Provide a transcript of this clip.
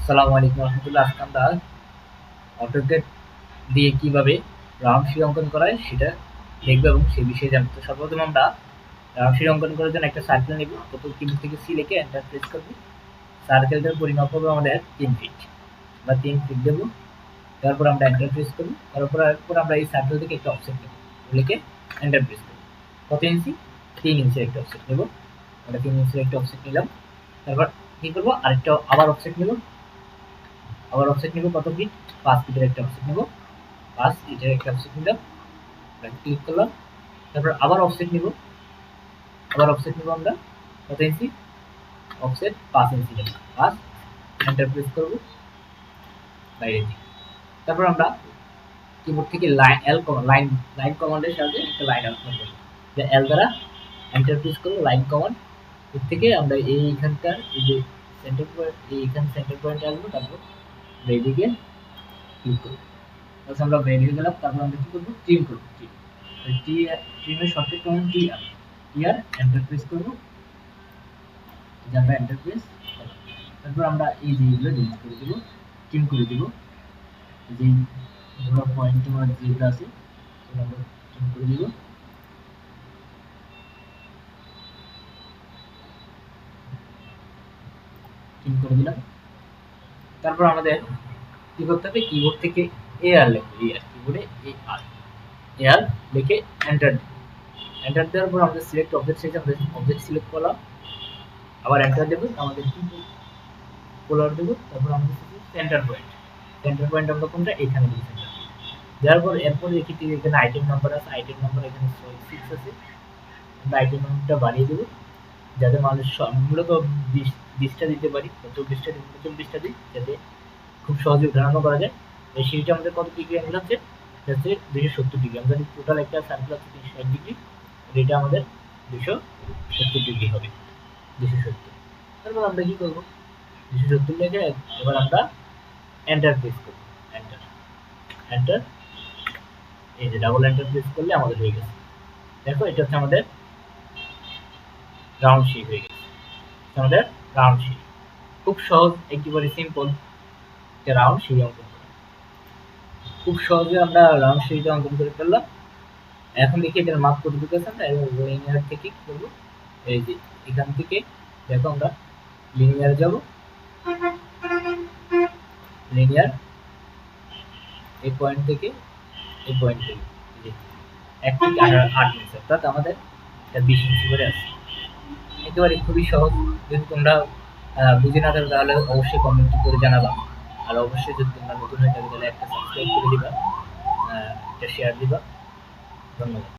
আসসালামু আলাইকুম রহমতুল্লাহ। আজকে আমরা অটোক্যাড দিয়ে কিভাবে রাউন্ড অঙ্কন করায় সেটা দেখবো এবং সেই বিষয়ে জানবো। তো সর্বপ্রথম আমরা রাউন্ড অঙ্কন করার জন্য একটা সার্কেল নেব। প্রথম কিবোর্ড থেকে সি লিখে এন্টার প্রেস করবো। সার্কেলটার পরিমাপ হবে আমাদের 3 ফিট। আমরা 3 ফিট দেবো। তারপর আমরা এন্টার প্রেস করবো। তারপর আমরা এই সার্কেল থেকে একটা অফসেট নেব, লিখে এন্টার প্রেস করবো। কত ইঞ্চি? 3 ইঞ্চির একটা অফসেট নেব। আমরা 3 ইঞ্চির একটা অফসেট নিলাম। তারপর কি করবো? আরেকটা আবার অফসেট নেব। আবার অফসেট নিব কত ফিট? 5 ফিটের একটা অফসেট নিব। 5 ফিটের একটা অফসেট নিলাম, ক্লিক করলাম। তারপর আবার অফসেট নিব। আবার অফসেট নিব আমরা কত ইঞ্চি? অফসেট 5 ইঞ্চি নেব। 5 এন্টার প্রেস করব বাইরে দিকে। তারপর আমরা কিবোর্ড থেকে লাইন কমান্ডের সাহায্যে একটা লাইন আউটপুট করব। যে এল দ্বারা এন্টার প্রেস করব লাইন কমান্ড। এর থেকে আমরা এইখানকার এই যে সেন্টার পয়েন্ট, এইখানে সেন্টার পয়েন্টে আসবো। তারপর এইদিকে ক্লিক করব। তারপর আমরা বেরিয়ে গেলাম। তারপর আমরা কি করবো? ট্রিম করবো। ট্রিমের shortcut command TR. TR enter press করবো। আমরা এন্টার প্রেস করলাম। তারপর আমরা এই যেগুলো ডিলিট করে দেবো, ট্রিম করে দেবো। যেই ধরো পয়েন্ট তোমার যেগুলো আছে সেগুলো আমরা ট্রিম করে দেবো। ট্রিম করে দিলাম। তারপর আমাদের কি করতে হবে? কিবোর্ড থেকে এআর লিখবো। এআর কিবোর্ডে এআর লিখে এন্টার দেবো। এন্টার দেওয়ার পর আমাদের সিলেক্ট অবজেক্ট সাইজ, আমরা অবজেক্ট সিলেক্ট করলাম। আবার এন্টার দেবো। আমাদের কি পোলার দেবো। তারপর আমাদের সেন্টার পয়েন্ট আমরা কোনটা? এখানে দেবো সেন্টার। দেওয়ার পর এরপর এখানে আইটেম নাম্বার আছে। আইটেম নাম্বার এখানে 6 আছে। আমরা আইটেম নাম্বারটা বাড়িয়ে দেবো যাতে মানুষ মূলত 20টা দিতে পারি। 24টা দিই যাতে খুব সহজে উঠানো করা যায়। এই সিঁড়িটা আমাদের কত ডিগ্রি অ্যাঙ্গেল আছে? এটা হচ্ছে 270 ডিগ্রি। আমাদের টোটাল একটা সার্কেল আছে 360 ডিগ্রি। এটা আমাদের 270 ডিগ্রি হবে। 270। তারপর আমরা কি করবো? 270 লিখে এবার আমরা এন্টার প্রেস করবো। এন্টার এন্টার এই যে ডাবল এন্টার প্রেস করলে আমাদের হয়ে গেছে। দেখো এটা হচ্ছে আমাদের রাউন্ড শেপ হয়ে গেছে। আমাদের রাউন্ড শেপ খুব সহজ, একেবারে সিম্পল একটা রাউন্ড শেপ অঙ্কন করা। খুব সহজে আমরা রাউন্ড শেপটা অঙ্কন করে ফেললাম। এখন দেখি এটার মাপ কতটুকু আছে। আমরা লিনিয়ার থেকে কি করবো? এই যে এখান থেকে দেখো আমরা লিনিয়ার যাব। লিনিয়ার এই পয়েন্ট থেকে এই পয়েন্ট থেকে 1 থেকে 8 ইঞ্চি, অর্থাৎ আমাদের এটা 20 ইঞ্চি করে আছে। একেবারে খুবই সহজ। যদি তোমরা বুঝে না থাকো তাহলে অবশ্যই কমেন্ট করে জানাবা। আর অবশ্যই যদি তোমরা নতুন হয়ে থাকো তাহলে একটা সাবস্ক্রাইব করে দিবা, একটা শেয়ার দিবা। ধন্যবাদ।